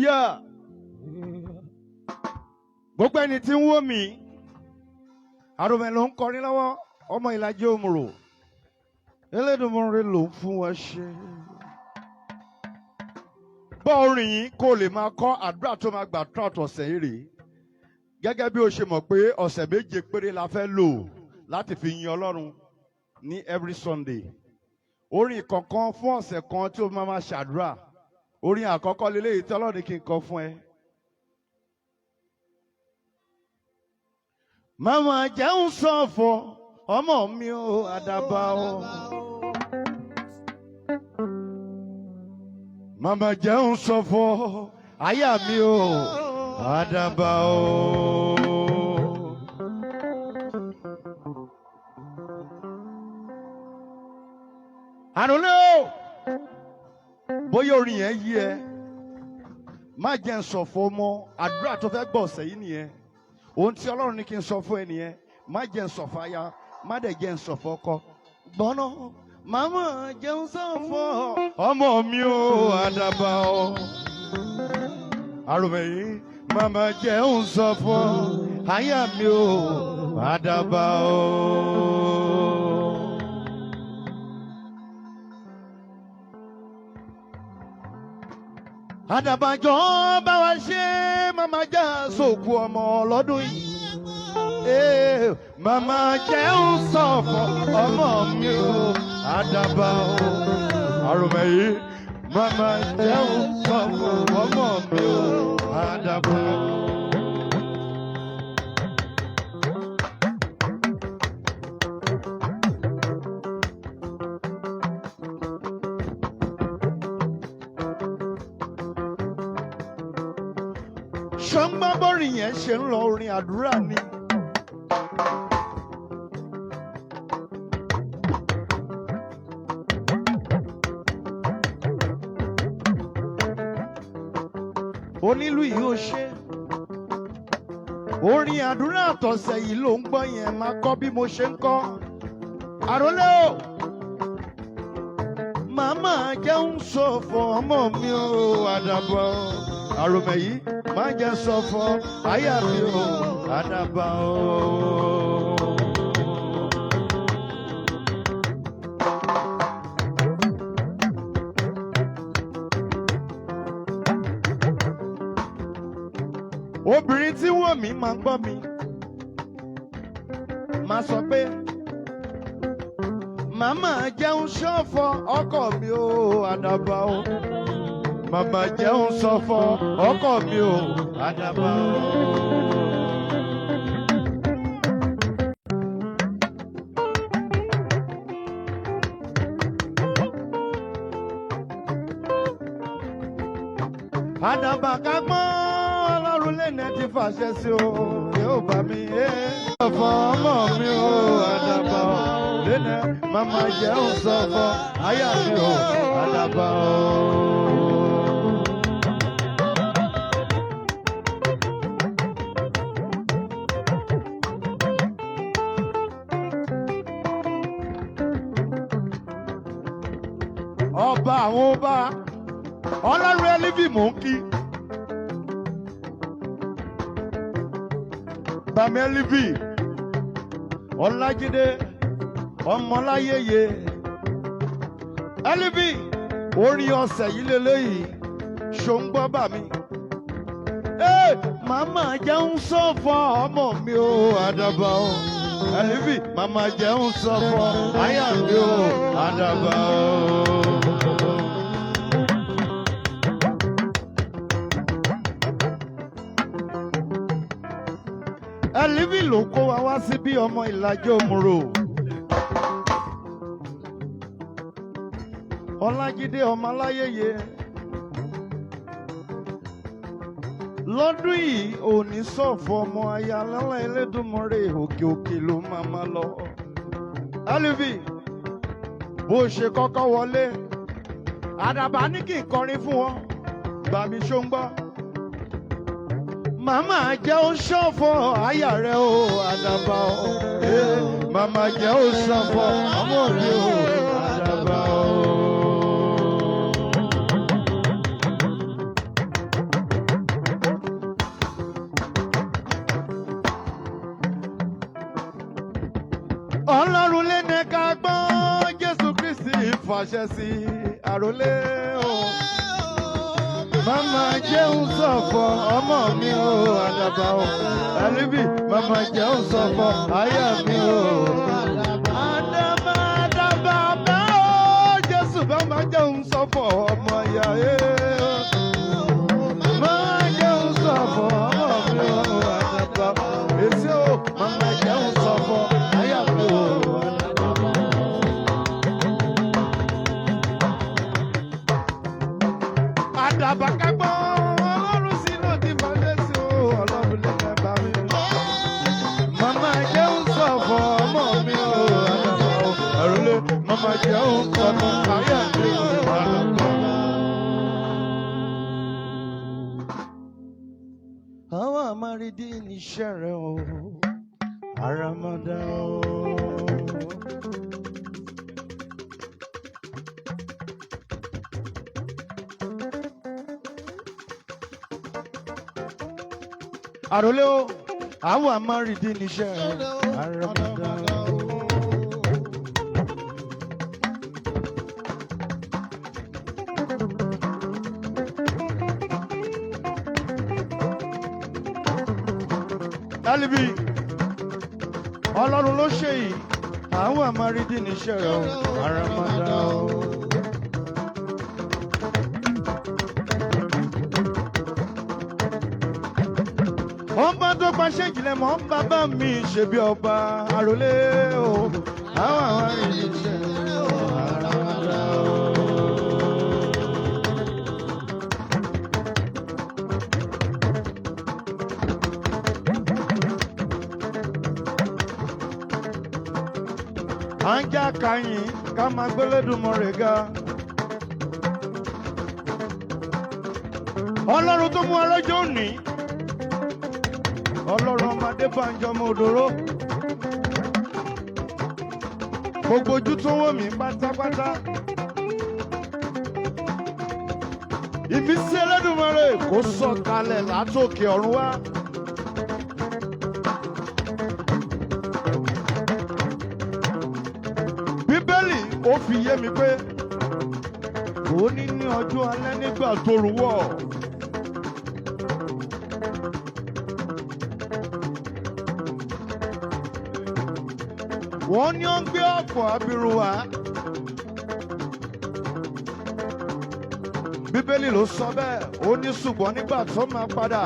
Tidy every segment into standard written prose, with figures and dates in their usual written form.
hallelujah. Gbogbo ẹni tí ń wò mí àròmẹ ló ń kọrin lọ́wọ́ ọmọ Ìlàjì Òmùrò Elédùmarè ló ń fún wa ṣe. Bọ́ orin yìí kó lè máa kọ́ àdúrà tó máa gbà tó àtọ̀sẹ̀ yìí rèé. Gẹ́gẹ́ bí o ṣe mọ̀ pé ọ̀sẹ̀ méje péré la fẹ́ lò láti fi yin Ọlọ́run ní every Sunday. Orin kọ̀ọ̀kan fún ọ̀sẹ̀ kan tí o máa ṣàdúrà. Orin àkọ́kọ́ lélẹ́yìí tí Ọlọ́run kí n kọ fún ẹ. Màmá jẹun ṣọ̀fọ̀ ọmọ mi ò àdàbà o. Màmá jẹun ṣọ̀fọ̀ àyà mi ò àdàbà o. Àròlé o, bóyá orin yẹn yí ẹ, má jẹ́ ń ṣọ̀fọ̀ ọmọ àdúrà tó fẹ́ gbọ́ ọ̀sẹ̀ yìí nìyẹn. Ohun tí Ọlọ́run ní kí n sọ fún ẹ nìyẹn, má jẹ́ ń ṣọ̀fọ̀ aya, má dẹ̀ jẹ́ ń ṣọ̀fọ̀ ọkọ. Gbọ́nà, màmá jẹun ṣọ̀fọ̀ ọmọ mi ò àdàbà o. Àròmẹ yìí, màmá jẹun ṣọ̀fọ̀ aya mi ò àdàbà o. Àdàbàjọ bá wa ṣe màmá já sókú ọmọ lọ́dún yìí. Màmá jẹun ṣọ̀fọ̀ ọmọ mi ò àdàbà o. Àròmẹ yìí, màmá jẹun ṣọ̀fọ̀ ọmọ mi ò àdàbà o. Ṣọ́ngbọ́n bọ́rin yẹn ṣe ń lọ orin àdúrà ni. Onílù yìí ó ṣe. Orin àdúrà àtọ̀sẹ̀ yìí ló ń gbọ́ yẹn máa kọ́ bí mo ṣe ń kọ́. Àròlé o. Màmá jẹun ṣọ̀fọ̀ ọmọ mi ò àdàbà o. Àròmẹ yìí, má jẹ́ ṣọ̀fọ̀ àyà mi ò àdàbà o. Obìnrin tí wọ́n mi máa ń gbọ́ mi máa sọ pé màmá jẹun ṣọ̀fọ̀ ọkọ mi ò àdàbà o. Màmá jẹun ṣọ̀fọ̀ ọkọ mi ò àdàbà o. Àdàbà kápọ́n Ọlọ́run lẹ́nà ti fàṣẹ sí o. Yóò bá mi ṣọ̀fọ̀ ọmọ mi ò àdàbà o. Lẹ́nà màmá jẹun ṣọ̀fọ̀ àyà mi ò àdàbà o. Ọba àwọn ọba Ọlọ́run Ẹlífì mò ń kí. Bàmí Ẹlífì Ọlájídé Ọmọláyéyé Ẹlífì orin ọ̀sẹ̀ yìí lélẹ́yìí ṣòǹgbọ́ bà mí. Màmá jẹun ṣọ̀fọ̀ ọmọ mi ò àdàbà o. Ẹlífì màmá jẹun ṣọ̀fọ̀ àyà mi ò àdàbà o. Ẹlífì ló kó wa wá sí bí ọmọ Ìlàjì Òmùrò. Ọlájídé Ọmọláyéyé. Lọ́dún yìí òní ṣọ̀fọ̀ ọmọ aya lọ́lá Elédùmarè òkè òkè ló máa lọ. Ẹlífì bó ṣe kọ́kọ́ wọlé, Àdàbà ní kí n kọrin fún wọn. Bàmí ṣóńgbọ́. Màmá jẹ́ ó ṣọ̀fọ̀ àyà rẹ̀ o Àdàbà o. Màmá jẹ́ ó ṣọ̀fọ̀ ọmọ mi o Àdàbà o. fàṣẹ sí àròlé o. Mama jẹun sọ̀fọ̀ ọmọ mi o àdàbà o. Àlíbì mama jẹun sọ̀fọ̀ àyà mi o. Àdàbà àdàbà bẹ́ o. Jésù mama jẹun sọ̀fọ̀ ọmọ ìyá e. Mama jẹun sọ̀fọ̀ ọmọ mi o àdàbà. Èsì o mama jẹun sọ̀fọ̀ àyà mi o. Àdàbà kágbọ́ Ọlọ́run sínú ti bàjẹ́ sí o Ọlọ́run lè fẹ́ bá mi. Màmá jẹun sọ̀fọ̀ ọmọ mi o àdàbà o àròlé màmá jẹun sọ̀fọ̀ àyà mi o àdàbà. Àwọn àmàrídì níṣẹ́ rẹ̀ o àràmàdà o. Àròlé o, àwọn àmàrídì níṣẹ́ àràmàdà o. Àlíbì, Ọlọ́run ló ṣe yìí, àwọn àmàrídì níṣẹ́ àràmàdà o. Ọba tó pàṣẹ ìjìnlẹ̀ mọ́ bàbá mi ṣe bí ọba àròlé o. Àwọn àmàrídì níṣẹ́ àràmàdà o. À ń já kàyìn ká máa gbélédùmarè ga. Ọlọ́run tó mú ọlọ́jọ́ òní. Ọlọ́run ọmọdé Bánjọ ọmọ Òdòró. Gbogbo ojú tó wò mí pátápátá. Ìmísí Elédùmarè kó sọ̀kalẹ̀ látòkè ọ̀run wá. Bíbélì ó fi yé mi pé òní ní ọjọ́ alẹ́ nígbà tó rú wọ̀. Wọ́n ní ó ń gbé ọ̀pọ̀ abirùn wá. Bíbélì ló sọ bẹ́ẹ̀, ó ní ṣùgbọ́n nígbà tó máa padà,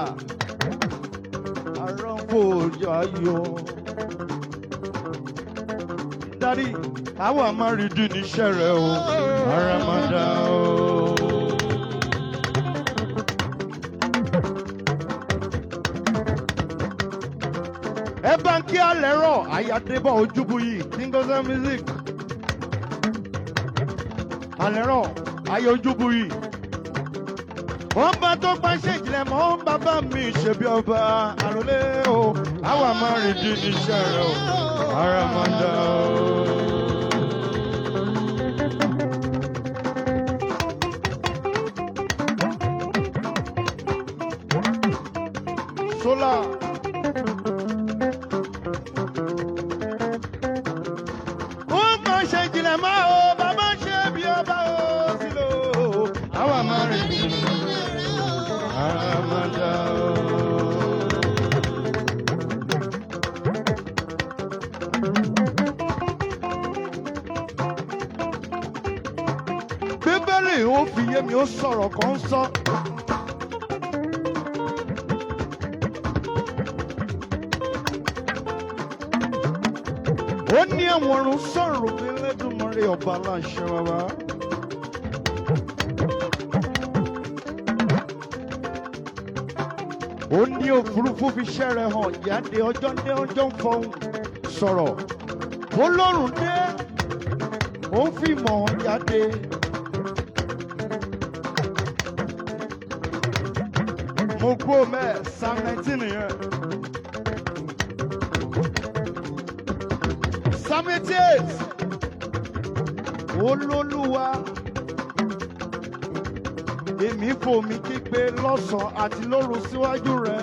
arọ́pò ayọ̀. Dádì, àwọn àmàrídì níṣẹ́ rẹ̀ o, àràmàdà o. Ẹ bá ń kí alẹ́ rọ̀, Ayádébọ̀ Ojúbuyì, King of the Music. Alẹ́ rọ̀, Ayé Ojúbuyì. Wọ́n bá tó pàṣẹ ìjìnlẹ̀ mọ́ bàbá mi ṣe bí ọba àròlé o. Àwọn àmàrídì níṣẹ́ rẹ̀ o, àràmàdà o. Sola. Ó máa ṣe ìjìnlẹ̀ mọ́ o, bàbá ṣe bí ọba o sílò. Àwọn àmàrídì àràmàdà o. Bíbélì ó fi yé mi ó sọ̀rọ̀ kan sọ. Ó ní àwọn ọ̀run sọ̀rọ̀ pé Elédùmarè ọba aláṣẹ bàbá. Ó ní òfurufú fi ṣẹ́rẹ̀ hàn ìyáde ọjọ́ ní ọjọ́ ń fọhùn sọ̀rọ̀. Olórun dé, ó fi mọ̀ ìyáde. Mo gbó mẹ́ẹ̀ Psalm 19 yẹn. Psalm 88. Olólùwà, èmi fòmí kígbe lọ́sàn-án àti lóru síwájú rẹ̀.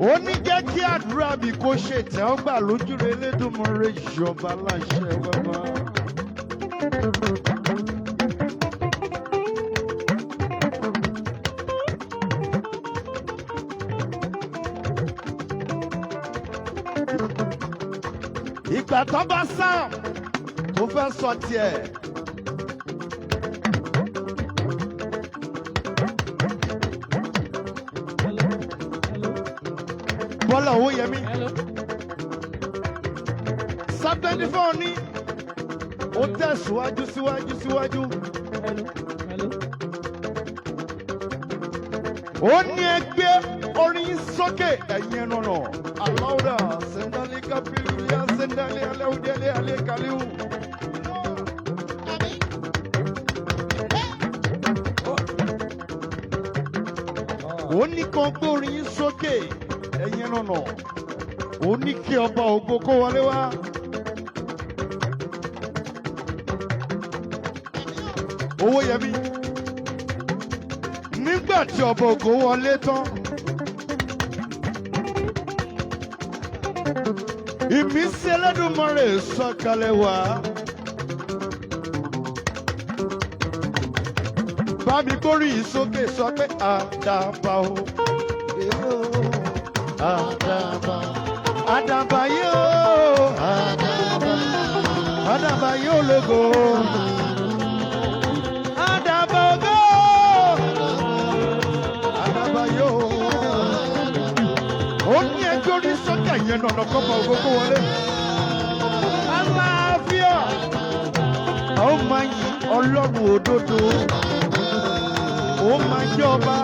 ó ní jẹ́ kí àdúrà bí kò ṣe tẹ́ ọ gbà lójú rẹ Elédùmarè ìjọba láṣẹ bàbá. ìgbà tó bá Sam tó fẹ́ sọ tiẹ̀. Bọ́lá Owóyẹmí. Psalm 24 ní ó tẹ̀síwájú síwájú. Ó ní ẹ gbé orin sókè ẹ̀yin ẹnu ọ̀nà. Aláwùdà sẹ́ńdálì kábílù yá sẹ́ńdálì aláwùdíẹ̀lẹ̀ alẹ́ kàlíwù. Ó ní kan gbé orin sókè ẹ̀yin ẹnu ọ̀nà. Ó ní kí ọba ògo kó wọlé wá. Owóyẹmí. Nígbà tí ọba ògo wọlé tán. Ìmísí Ẹlẹ́dùmarè sọ̀kalẹ̀ wá. Bá mi gbórí yìí sókè sọ pé àdàbà o. Àdàbà. Àdàbà yóò. Àdàbà yóò lógo. Àdàbà ògo. Àdàbà yóò. Ó ní ẹjọ́ orí sókè yẹn nànà kọ́mọ ògógó wọlé. Àlàáfíà. Ó máa yin Ọlọ́run òdodo. Ó máa jẹ́ ọba.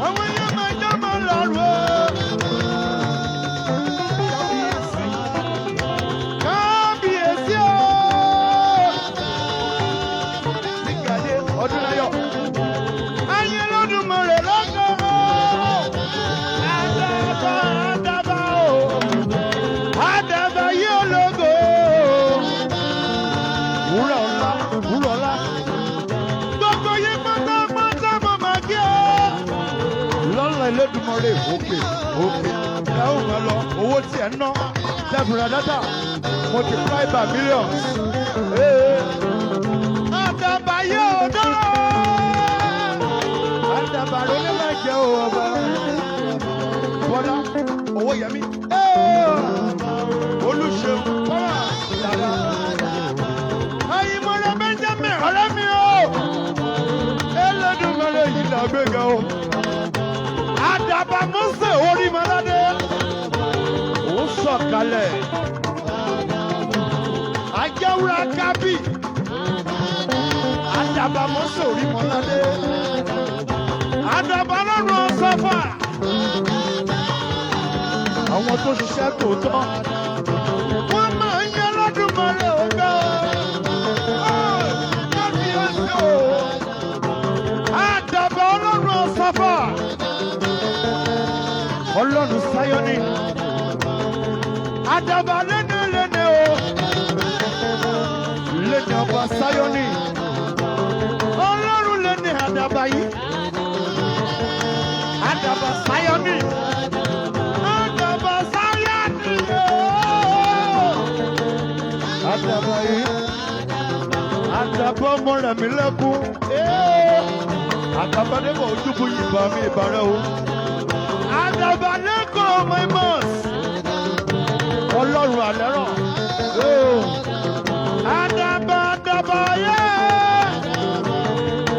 Àwọn yẹn máa jẹ́ ọmọ lọ́rùn. Kábíyèsí o. Nígbàdé ọdún láyọ̀. Ayé Olódùmarè lọ́gọ́. Àdàbà o. Àdàbà yóò lógo. Wúrà ọ̀la. Gbogbo yín pátápátá mo máa kí o. Lọ́la Elédùmarè òkè. Ẹ ó máa lọ owó tí ẹ ná. Lẹ́bùrà dátà multiply by millions. Àdàbà yóò dúró. Àdàbà ló ní máa jẹ́ o ọba. Bọ́lá Owóyẹmí. Olúṣeun kọ́ra dada. Ayímọ̀lẹ̀ Benjamin ọ̀rẹ́ mi o. Elédùmarè yìí làgbéga o. Àdàbà Mósè Orímọládé. Ó sọ̀kalẹ̀. Ajẹ́wúrà kábì. Àdàbà Mósè Orímọládé. Àdàbà lọ́rùn ọ̀sọ́fà. Àwọn tó ṣiṣẹ́ tòótọ́. Wọ́n máa ń yẹ Olódùmarè ògo. Kábíyèsí o. Àdàbà ọlọ́run ọ̀sọ́fà. Ọlọ́run Sáyọ́nì. Àdàbà lédè o. Lédè ọba Sáyọ́nì. Ọlọ́run lédè àdàbà yìí. Àdàbà Sáyọ́nì. Àdàbà Sáyọ́nì o. Àdàbà yìí. Àdàbà ọmọ rẹ̀ mi lẹ́kún. Àdàbà débọ̀ ojúbù yìí bá mi ìbàrẹ̀ o. Àdàbà lẹ́kọ̀ọ́ my boss. Ọlọ́run àlẹ́rọ̀. Àdàbà yẹ́.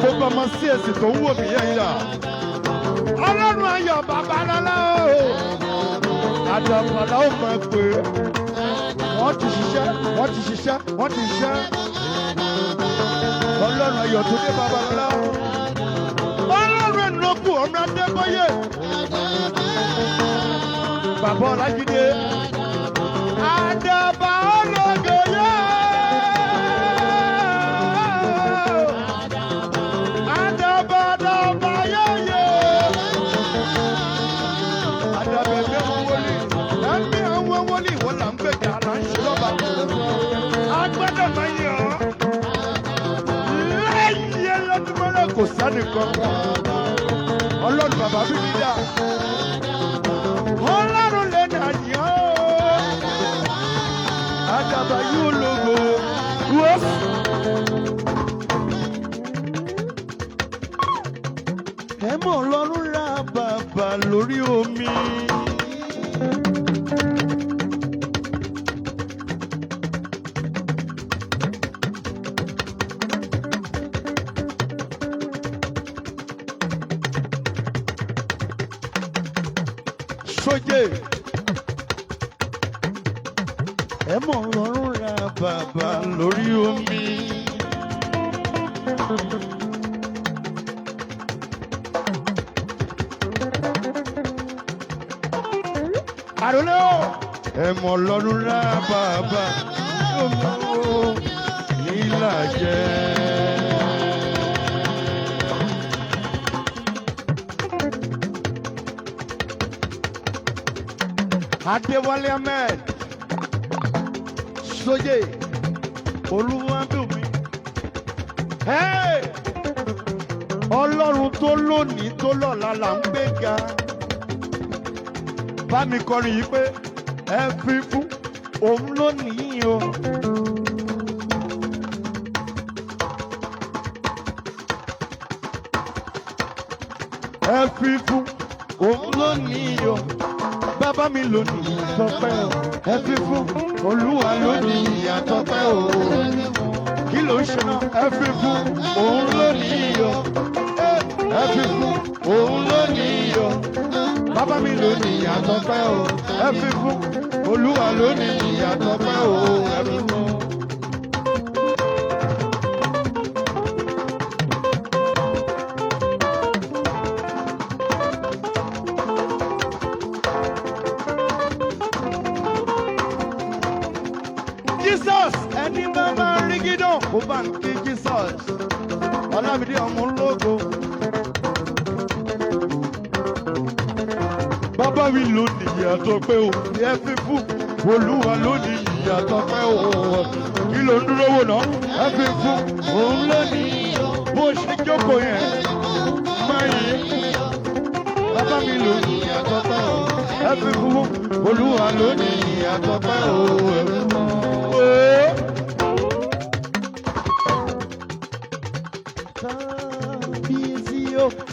Gbogbo ọmọ sí èsì tó ń wò mí yẹn yà. Ọlọ́run ayọ̀ bàbá lọ́lá o. Àdàbà làwọn máa pè é. Wọ́n ti ṣiṣẹ́. Ọlọ́run ayọ̀ tó dé bàbá lọ́lá o. Ọlọ́run ẹ̀nọ́kù ọmọ Adébóyè. Bàbá Ọlájídé. Àdàbà ológo yẹ. Àdàbà yẹyẹ. Àdàbà ẹgbẹ́ wọn wọlé. Ẹ̀mí àwọn wọlé ìwọ́n là ń gbèjà là ń ṣe lọ́ba. Agbọ́dọ̀ máa yẹ ọ́. Lẹ́yìn Ẹlẹ́dùmarè kò sẹ́ni kankan. Ọlọ́run bàbá bí mi dá. Ọlọ́run lè nà yàn ó. Àdàbà yóò lògò. Ẹ mọ̀ Ọlọ́run ra bàbà lórí omi. Sójé ẹ mọ̀ Ọlọ́run ra bàbà lórí omi. Àròlé o ẹ mọ̀ Ọlọ́run ra bàbà lórí omi nílàjẹ. Adéwálé Ahmed Sójé Olúwàbùnmi Ọlọ́run tó lónìí tó lọ́la là ń gbéga. Bá mi kọrin yìí pé ẹ fi fún òun lónìí o. Ẹ fi fún òun lónìí o. Bàbá mi lónìí àtọ́pẹ́ o. Ẹ fi fún Olúwa lónìí àtọ́pẹ́ o. Kí ló ń ṣe náà? Ẹ fi fún òun lónìí o. Ẹ fi fún òun lónìí o. Bàbá mi lónìí àtọ́pẹ́ o. Ẹ fi fún Olúwa lónìí àtọ́pẹ́ o. Ẹ fi fún. Jesus ẹni bá máa rí gídàn ó bá ń kí Jesus Ọlámídé ọmọ ológo. Bàbá mi lónìí àtọ́pẹ́ o. Ẹ fi fún Olúwa lónìí àtọ́pẹ́ o. Kí ló ń dúró wò náà? Ẹ fi fún òun lónìí bó ṣe jókòó yẹn máa yẹ. Bàbá mi lónìí àtọ́pẹ́ o. Ẹ fi fún Olúwa lónìí àtọ́pẹ́ o.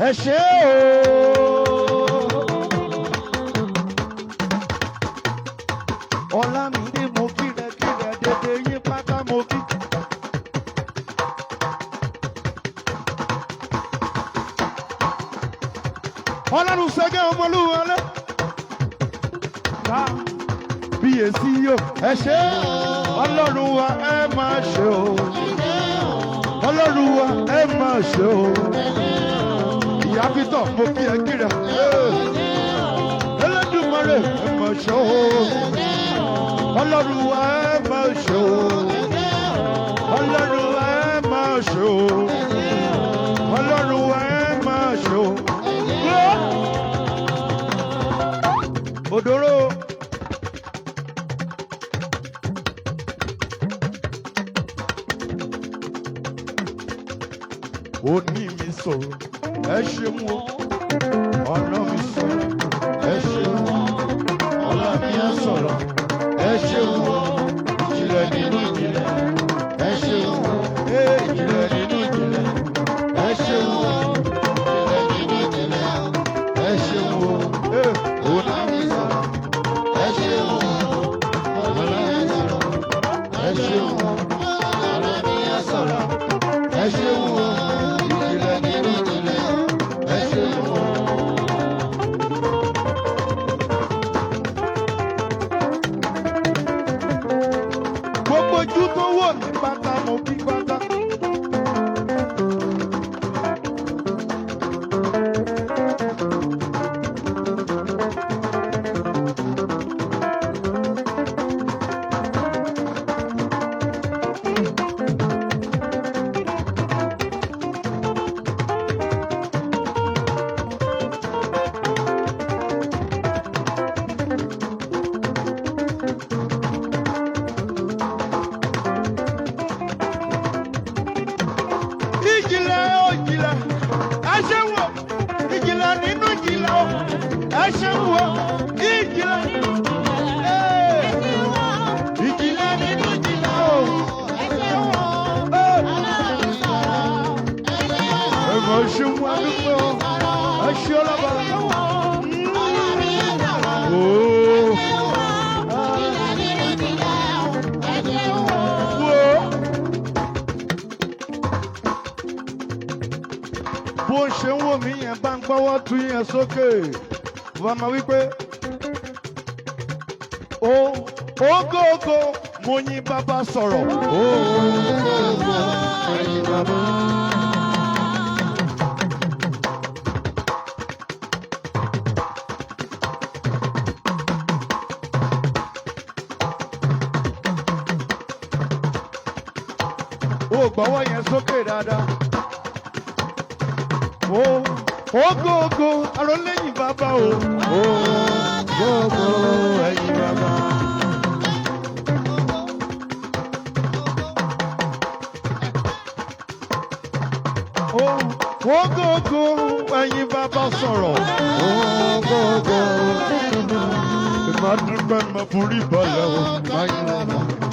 Ẹ ṣé o. Ọlámídé mo kílẹ̀ dédé yín pátá mo kí. Ọlọ́run ṣẹ́gẹ́ ọmọlúwọlé. Kábíyèsí o. Ẹ ṣé Ọlọ́run wa ẹ máa ṣe o. Ọlọ́run wa ẹ máa ṣe o. Ìyá Peter mo kí ẹ kíra. Ẹlẹ́dùmarè ẹ máa ṣe o. Ọlọ́run wa ẹ máa ṣe o. Ọlọ́run wa ẹ máa ṣe o. Ọlọ́run wa ẹ máa ṣe o. Òdòrò. Òní mi sọ̀rọ̀, ẹ ṣeun o. Ọ̀nà mi sọ̀rọ̀, ẹ ṣeun o. Ọlá mi á sọ̀rọ̀, ẹ ṣeun o. Ìjìnlẹ̀ nínú ìjìnlẹ̀, ẹ ṣeun o. Ìjìnlẹ̀ nínú ìjìnlẹ̀, ẹ ṣeun o. Ìjìnlẹ̀ nínú ìjìnlẹ̀, ẹ ṣeun o. Òní mi sọ̀rọ̀, ẹ ṣeun o. Ọlá mi sọ̀rọ̀, ẹ ṣeun o. Ọlá mi á sọ̀rọ̀, ẹ ṣeun o. Gbogbo ojú tó wò ní pátá mo bí pátá. ṣeun adúgbò ẹṣẹ ọlọ́ba. Bó ṣe ń wò mí yẹn bá ń gbọ́wọ́ tu yẹn sókè wọ́n máa wí pé ògógó mo yìn bàbá sọ̀rọ̀. Ògógó ẹ̀yin bàbá. Ó gbọ́wọ́ yẹn sókè dáadáa. Ògógó arólẹ́yìn bàbá o. Ògógó ẹ̀yin bàbá. Ògógó ẹ̀yin bàbá sọ̀rọ̀. Ògógó ìmọ̀dúpẹ́ mọ̀ forí balẹ̀ o.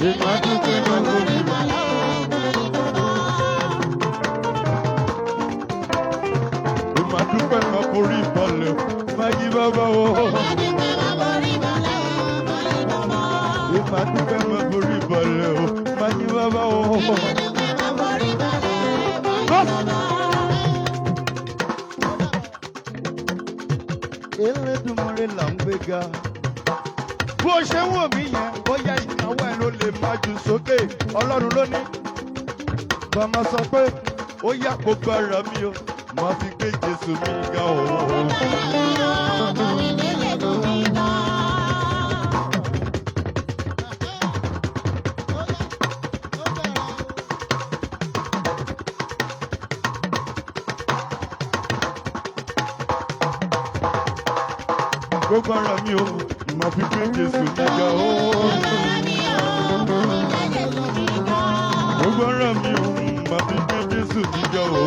Ìmọ̀dúpẹ́ mọ̀ forí balẹ̀ o. Ìmọ̀dúpẹ́ mọ̀ forí balẹ̀ o. Máyí bàbá o. Ìmọ̀dúpẹ́ mọ̀ forí balẹ̀ o. Máyí bàbá o. Elédùmarè là ń gbéga. Bó ṣe ń wò mí yẹn, bóyá ìnáwó ẹ̀ ló lè máa jù sókè. Ọlọ́run ló ní. Bàmá sọ pé ó yá gbogbo ara mi o, máa fi gbé Jésù mi ga o. Gbogbo ara mi o, máa fi gbé Jésù mi ga o. Gbogbo ara mi o, máa fi gbé Jésù mi ga o.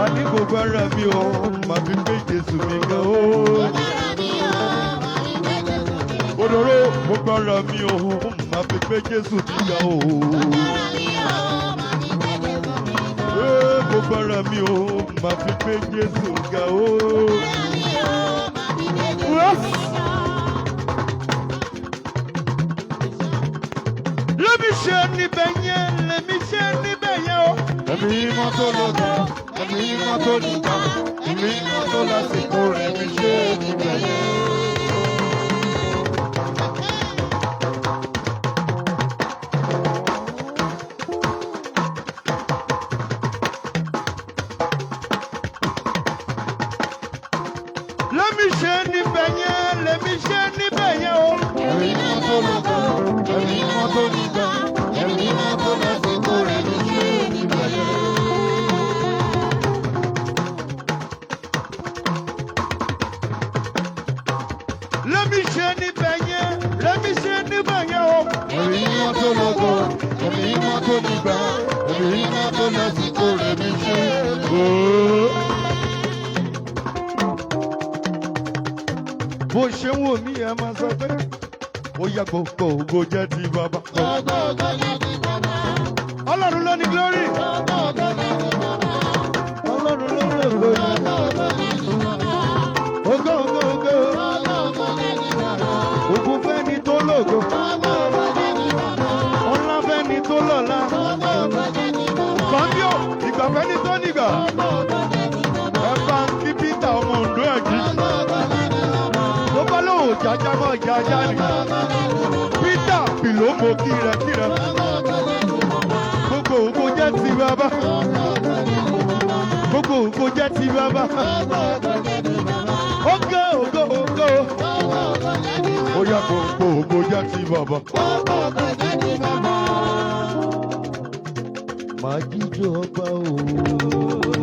A ní gbogbo ara mi o, máa fi gbé Jésù mi ga o. Òdòdó gbogbo ara mi o, máa fi gbé Jésù mi ga o. Gbogbo ara mi o, máa fi gbé Jésù ga o. Lẹ́mi ṣe níbẹ̀ yẹn, lẹ́mi ṣe níbẹ̀ yẹn o. Ẹ̀mí mọ́ tó lọ́dọ̀, ẹ̀mí mọ́ tó nígbà, ẹ̀mí mọ́ tó lásìkò rẹ̀ mi ṣe níbẹ̀ yẹn. Lẹ́mi ṣe níbẹ̀ yẹn, lẹ́mi ṣe níbẹ̀ yẹn o. Ẹ̀mí mọ́ tó lọ́dọ̀, ẹ̀mí mọ́ tó nígbà, ẹ̀mí mọ́ tó lásìkò rẹ̀ mi ṣe níbẹ̀ yẹn. Lẹ́mi ṣe níbẹ̀ yẹn, lẹ́mi ṣe níbẹ̀ yẹn o. Ẹ̀mí mọ́ tó lọ́dọ̀, ẹ̀mí mọ́ tó nígbà, ẹ̀mí mọ́ tó lásìkò rẹ̀ mi ṣe níbẹ̀ yẹn. Bó ṣe ń wò mí ẹ máa sọ pé ó yá gbogbo ògo jẹ́ ti bàbá. Ọlọ́run ló ní glory. Ọlọ́run ló ní glory. Ògo ògo ògo. Ògo fẹ́ni tó lógo. Ọlá fẹ́ni tó lọ́lá. Kọ́ńbíò ìgbà fẹ́ni tó nígbà. Ẹ bá ń kí Peter ọmọ Ondo ẹ̀jí. Jaja mọ jaja ni Peter Bilomo kírẹ. Gbogbo ògo jẹ́ ti bàbá. Gbogbo ògo jẹ́ ti bàbá. Ògo ògo ògo. Ó yá gbogbo ògo jẹ́ ti bàbá. Màá jíjó ọba o.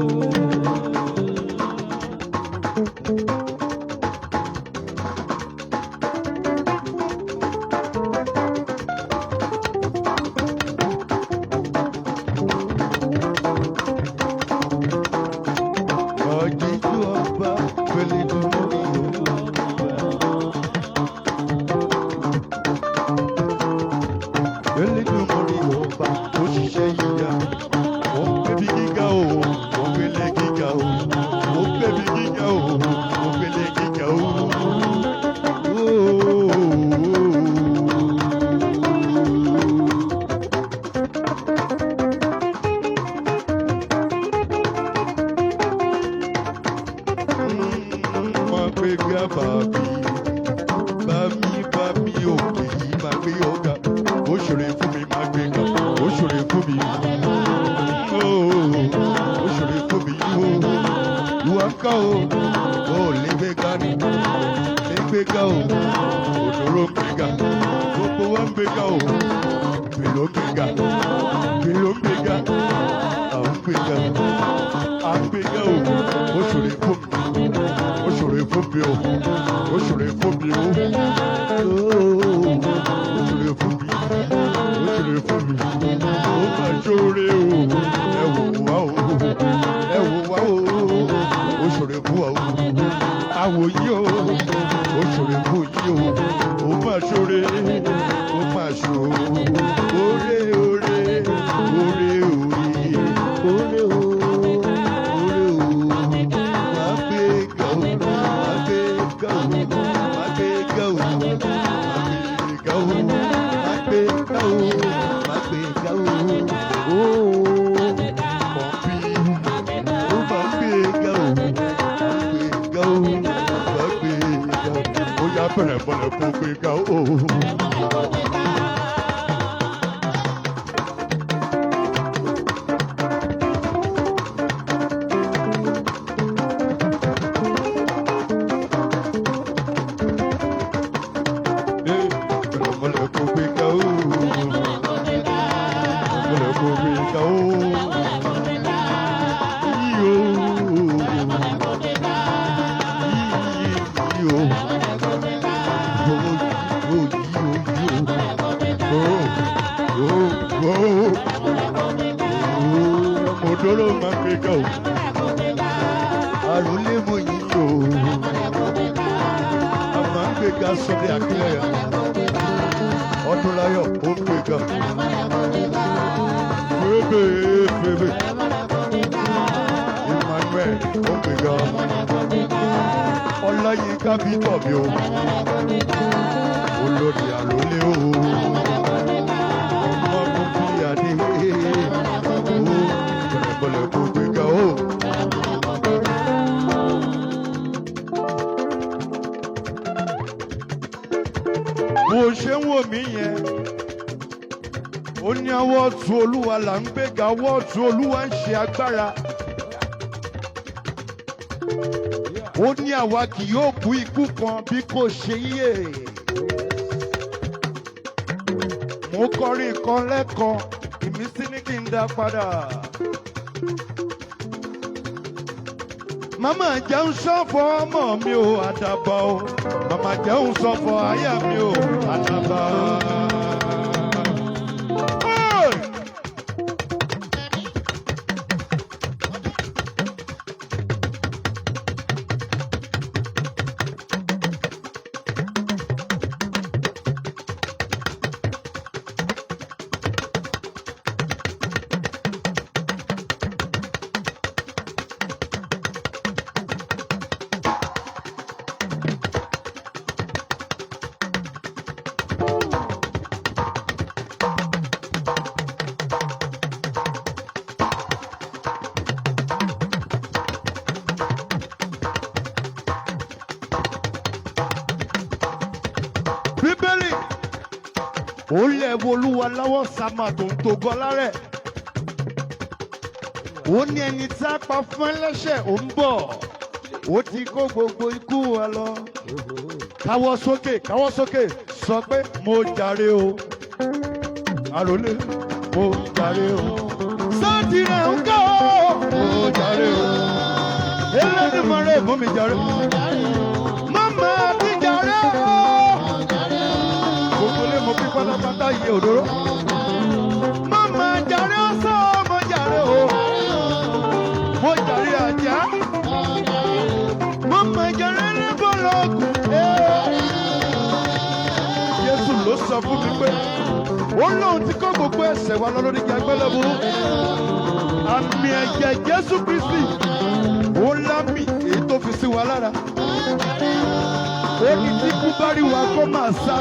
ṣòro fún mi. Ó ṣòro fún mi. Ìwà ká o. Ó lè gbé ga ni. Lè gbé ga o. Òdòrò ń gbé ga. Gbogbo wa ń gbé ga o. Bèlò ń gbé ga. Bèlò ń gbé ga. À ń gbé ga. À ń gbé ga o. Ó ṣòro fún mi. Ó ṣòro fún mi o. Ó ṣòro fún mi o. Ó ṣòro fún mi. Ó ṣòro fún mi. Ó máa ṣòro o. Ẹ wò wá o. Ẹ wò wá o. Ó ṣòro fún wa o. Àwò yìí o. Ó ṣòro fún yìí o. Ó máa ṣòro. Ó máa ṣòro. Ore ore. Ore ore. Ore o. Bẹ̀rẹ̀ bọ̀lẹ̀ kó gbé ga o. Odoro máa ń gbé ga o. Àròlé mo yí o. A máa ń gbé ga sórí àkílẹ̀ yà. Ọdúnláyọ̀ ó ń gbé ga. Fébè fébè. Emmanuel ó ń gbé ga. Ọláyínká bí tọ̀ mi o. Olórí àròlé o. Ọmọ mi bí adé. Bọ̀lẹ̀ kó gbé ga o. Bó ṣe ń wò mí yẹn, ó ní ọwọ́ ọ̀tún Olúwa là ń gbéga, ọwọ́ ọ̀tún Olúwa ń ṣe agbára. Ó ní àwa kì yóò kú ikú kan bí kò ṣe yíyè. Mo kọrin kan lẹ́kan, ìmísí ní kí n dá padà. Màmá jẹun sọ́fọ̀ ọmọ mi ò àdàbà o. Màmá jẹun sọ́fọ̀ àyà mi ò àdàbà. Bíbélì ó lẹ̀ wo Olúwa lọ́wọ́ sàmà tó ń togọ́ lárẹ̀. Ó ní ẹni tí a pa fún ẹlẹ́ṣẹ̀ ó ń bọ̀. Ó ti kó gbogbo ikú wa lọ. Káwọ́ sókè sọ pé mo jàre o. Àròlé mo jàre o. Sọ́ọ̀tì rẹ̀ ń kọ́ o. Mo jàre o. Elédùmarè mú mi jàre. Màmá ti jàre o. Gbogbo lé mo fi pátápátá yẹ òdòdó. Màmá jàre ọ̀sán, mo jàre o. Mo jàre àjà. Màmá jàre lẹ́bọ̀lọ́gùn. Jésù ló sọ fún mi pé ó lóun ti kó gbogbo ẹ̀ṣẹ̀ wa lọ lórí igi àgbélébùú. Àmì ẹ̀jẹ̀ Jésù Kristi ó lámì èyí tó fi sí wa lára. Ó ní tí kú bá rí wa kó máa sá.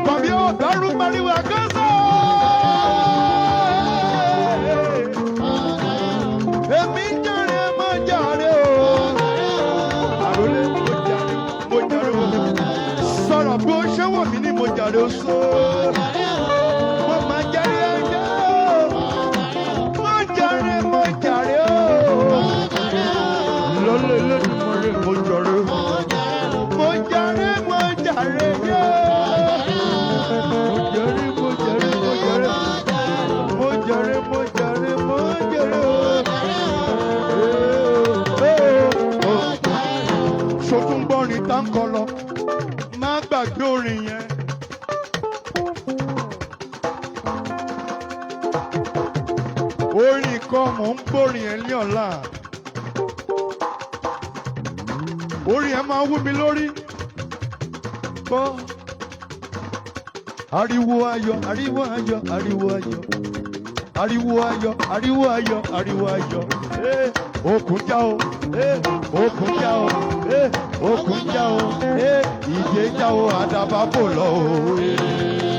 Bàbí ọ̀dọ́rùn bá rí wa kó sá. Èmi ń jàre mo jàre o. Àròlé mo jàre o. Sọ̀rọ̀ bí ó ṣe wọ̀ mí ní mo jàre o sọ. Mo máa jàre ẹ̀jẹ̀. jèrè mo jèrè mo jèrè o. Ṣòtún gbọ́rin tá ń kọ lọ, má gbàgbé orin yẹn. Orin kan mò ń gbórin yẹn ní ọ̀la. Orin yẹn máa wú mi lórí. Gbọ́. Ariwo ayọ̀, ariwo ayọ̀, ariwo ayọ̀. Ariwo ayọ̀, ariwo ayọ̀, ariwo ayọ̀. Okùn já o, okùn já o, okùn já o, ìdè já o, àdàbà bò lọ o.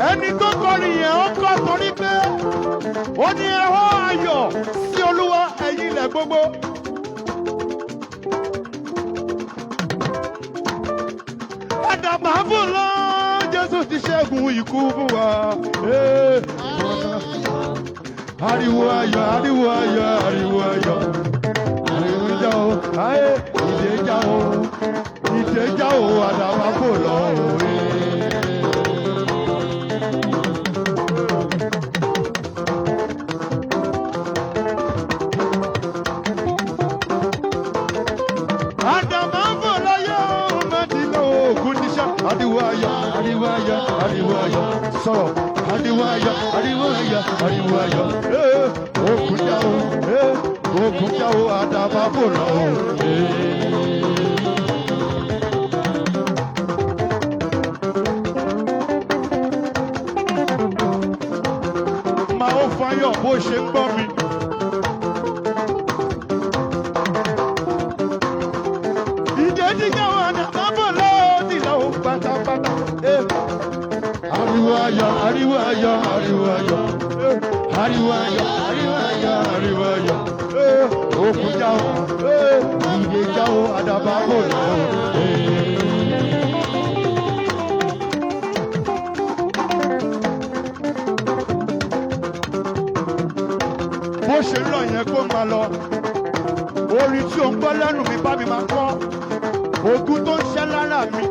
Ẹni tó kọrin yẹn ó kọ́ torí pé ó ní ẹ̀họ́ ayọ̀ sí Olúwa ẹ̀yin ilẹ̀ gbogbo. Àdàbà bò lọ, Jésù ti ṣẹ́gun ikú fún wa. Ariwo ayọ̀, ariwo ayọ̀, ariwo ayọ̀. Ariwo já o, ìdè já o, ìdè já o, àdàbà bò lọ. Ariwo ayọ̀, ariwo ayọ̀, ariwo ayọ̀, sọ̀rọ̀. Ariwo ayọ̀, ariwo ayọ̀, ariwo ayọ̀. Okùn já o, okùn já o, àdàbà bò lọ o. Màá ó fayọ̀ bó ṣe ń gbọ́ mi. Ìdè dígá o, àdàbà bò lọ o. Pátápátá. Ariwo ayọ̀, ariwo ayọ̀, ariwo ayọ̀. Ariwo ayọ̀, ariwo ayọ̀, ariwo ayọ̀. Okùn já o, ìdè já o, àdàbà bò lọ. Bó ṣe ń lọ yẹn kó máa lọ. Orin tí ò ń gbọ́ lẹ́nu mi bá mi máa kọ́. Ogun tó ń ṣẹ́ lára mi.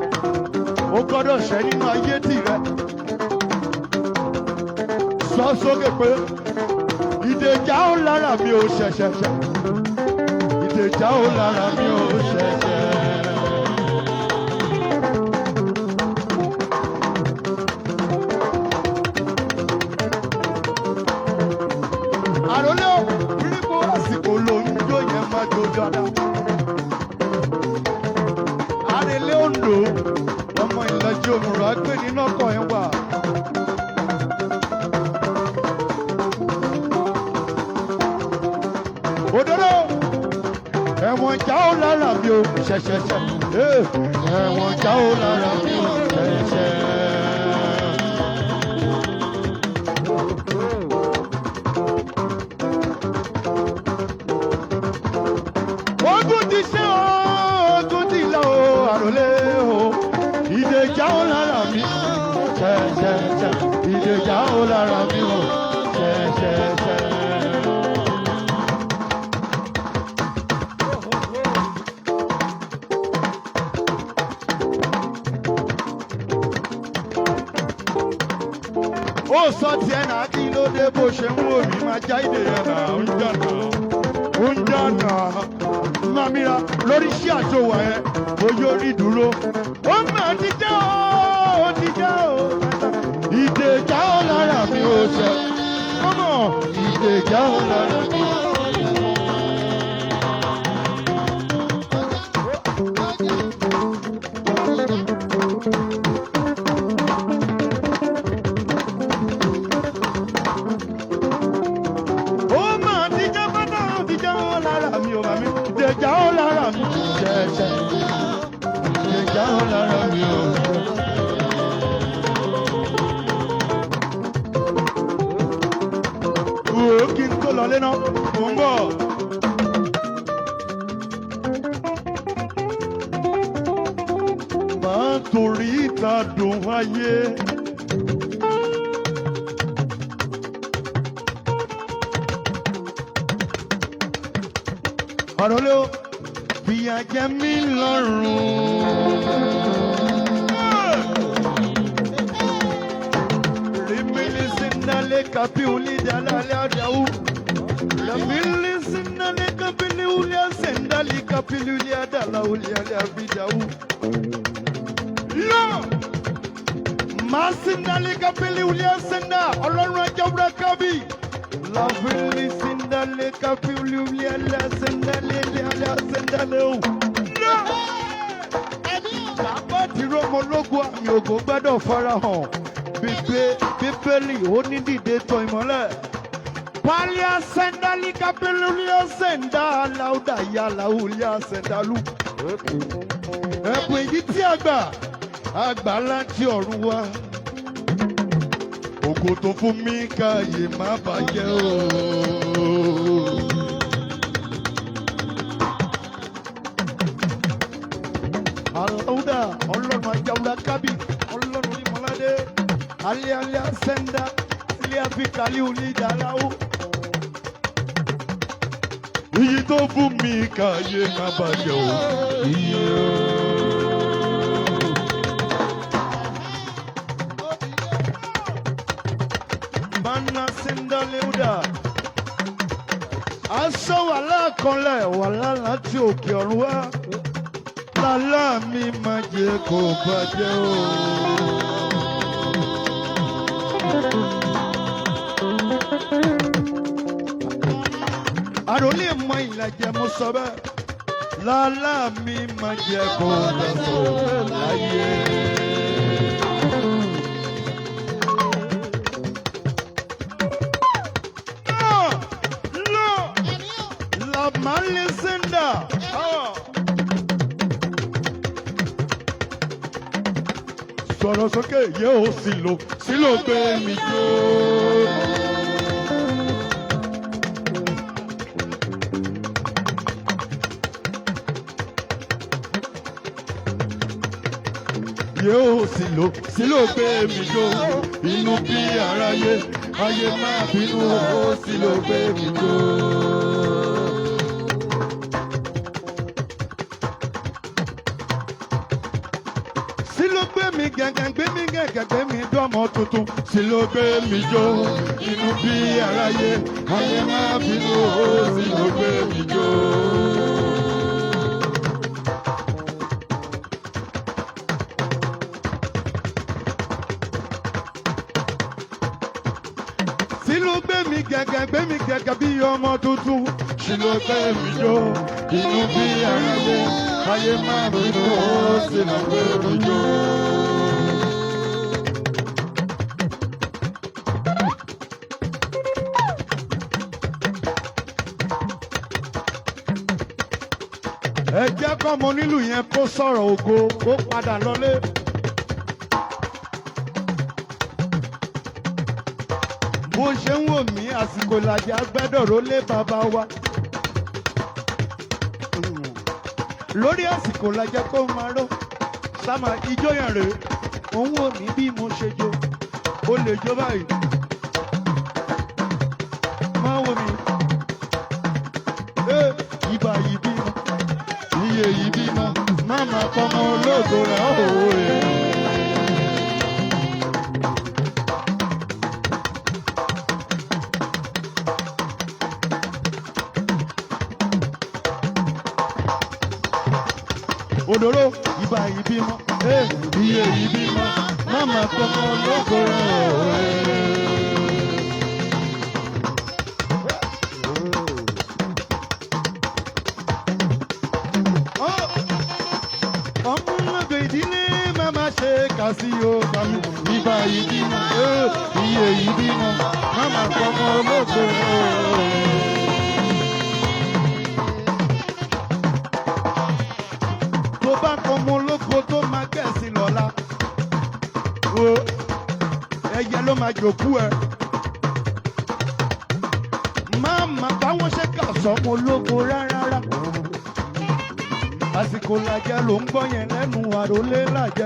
Ó gbọ́dọ̀ ṣẹ́ nínú ayé tìrẹ. Sọ sókè pé ìdè já ó lára mi ò ṣẹ̀ṣẹ̀ṣẹ̀. Ìdè já ó lára mi ò ṣẹ̀ṣẹ̀. Àròlé òkúrìkò àsìkò lòún jó yẹn máa jó dáadáa. Àrèlé Oǹdó. Ọmọ ìlàjì òmùrọ̀ àgbẹ̀ nínú ọkọ̀ ẹ̀ wà. Òdòdó ẹ̀wọ̀n já ó lára mi ò ṣẹ̀ṣẹ̀ṣẹ̀. Ẹ̀wọ̀n já ó lára mi ò ṣẹ̀ṣẹ̀. Ogun ti ṣe o, ogun ti lọ o, àròlé o. Ìdè já ó lára mi, ṣẹ̀ṣẹ̀ṣẹ̀. Ìdè já ó lára mi o, ṣẹ̀ṣẹ̀ṣẹ̀. Ó sọ tiẹ̀ náà kí ló dé bó ṣe ń wò mí máa já ìdè yẹn náà ó ń jà náà ó ń jà náà. Mamira lórí iṣẹ́ àjọwà ẹ̀ bóyá orí dúró. Ó máa ti jẹ́ ó ti jẹ́ ó. Ìdè já ó lára mi ò ṣe. Ọmọ ìdè já ó lára mi. Ó máa ti jẹ́ pátá ó ti jẹ́ ó lára mi ò màmí. Ìdè já ó lára mi ṣẹ̀ṣẹ̀. Ìdè já ó lára mi ò. Kí n tó lọlé náà, mò ń bọ̀. Máa torí ìta dùn ayé. Àròlé o, fìyà jẹ mí lọ́rùn. Rimili sindale kapi uli dalale adau. Rimili sindale kapi uli sindali kapi uli adala uli adabidau. Lo, masindali kapi uli senda. Ọlọ́run ajabura kabi. Lavili sindale kapi uli ala sindale ala sindale o. Lo, bàbá ti rọmọ lógun àmì ògo gbọ́dọ̀ farahàn. Bíbélì ó ní dìde tọ̀ ìmọ́lẹ̀. Palia sendali kapelulia senda lauda ya laulia sendalu. Ẹ̀bùn èyí tí àgbà láti ọ̀run wá. Ògo tó fún mi káyé má bàjẹ́ o. Aláwùdà ọlọ́run ajáwùdà kábì ọlọ́run onímọ̀ládé. Alia senda alia fikali uli dalawo. Iye tó fún mi káyé má bàjẹ́ o. Mana senda leuda. Aṣọ wàhálà kanlẹ̀ wàhálà láti òkè ọ̀run wá. Lálá mi má jẹ́ kó bàjẹ́ o. Àròlé mọ ìlàjẹ mo sọ bẹ́ẹ̀. Lálá mi má jẹ́ kó lọ́sọ̀ láyé. La malesenda. Sọ̀rọ̀ sókè yóò sílò gbé mi jó. Yóò sílò gbé mi jó. Inú bí aráyé, ayé máa bínú ó sílò gbé mi jó. Sílò gbé mi gẹ̀gẹ̀ gbé mi gẹ̀gẹ̀ gbé mi dọ́mọ tuntun. Sílò gbé mi jó. Inú bí aráyé, ayé máa bínú ó sílò gbé mi jó. Sílò gbé mi gẹ̀gẹ̀ bí ọmọ tuntun. Sílò gbé mi jó. Inú bí aráyé, ayé máa bínú ó sílò gbé mi jó. Ẹ jẹ́ kọ́mọ nílùú yẹn kó sọ̀rọ̀ ògo kó padà lọlé. Bó ṣe ń wò mí àsìkò ìlàjà gbẹ́dọ̀rọ̀ lé bàbá wa. Lórí àsìkò ìlàjà kó máa ró. Sámà ijó yẹn rèé. Òun wò mí bí mo ṣe jó. O lè jó báyìí. Máa wò mí. Ibà yìí bímọ. Iye yìí bímọ. Máma pọmọ ológo rẹ̀ òwe. Òdòdó ibà yìí bímọ. Iye yìí bímọ. Máma pọmọ ológo rẹ̀ òwe. Ọmọlógo ìdílé máma ṣe kà sí o kàmí. Ibà yìí bímọ. Iye yìí bímọ. Máma pọmọ ológo rẹ̀ òwe. Tó bá kọ ọmọ ológo tó máa gẹ̀ẹ́sì lọ́la. Wo ẹyẹ ló máa jòkú ẹ. Máma báwọn ṣe kà sọmọ ológo rárá. Àsìkò làjẹ ló ń gbọ́ yẹn lẹ́nu àròlé làjẹ.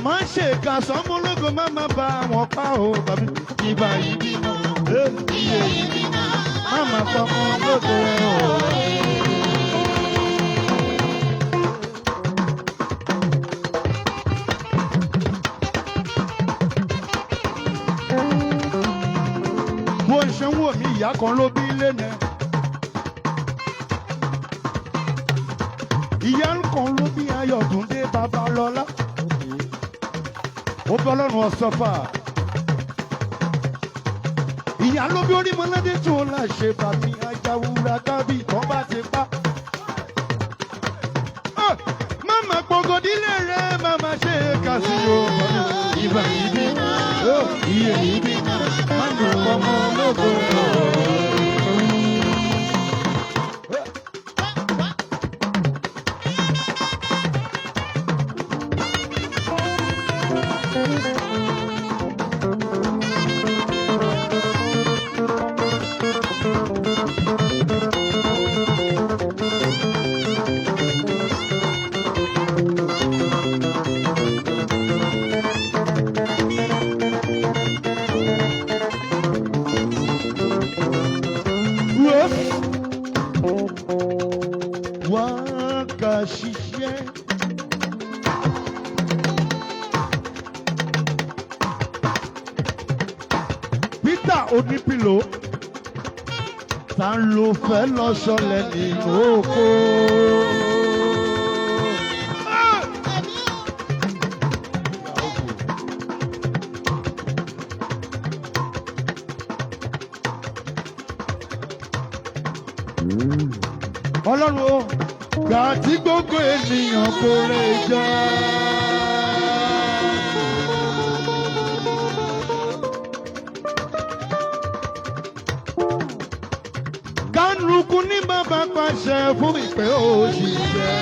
Má ṣe kà sọmọ ológo má má bá wọn pa o bàbí. Ibà yìí bímọ. Iye yìí bímọ. Máma fọmọ ológo rẹ o. kan ló bí lẹ́nẹ̀. Ìyá kan ló bí Ayọ̀túndé Babalọ́lá. Ó bọ́ lọ́rùn ọ̀sọ́fà. Ìyá ló bí orí mọ́ládé tó láṣẹ bàmí ajáwúra kábí tó bá ti pa. Mama gbogodile rẹ̀ mama ṣe kàsí o. Ìbà ìbí iye ìbí mama ọmọ ológo. Peter Onípìlò ta ló fẹ́ lọ ṣọlẹ̀ nínú oko. Ọlọ́run o gbà tí gbogbo ènìyàn kò lè jẹ́. Kánukú ní bàbá pàṣẹ fún mi pé ó ṣiṣẹ́.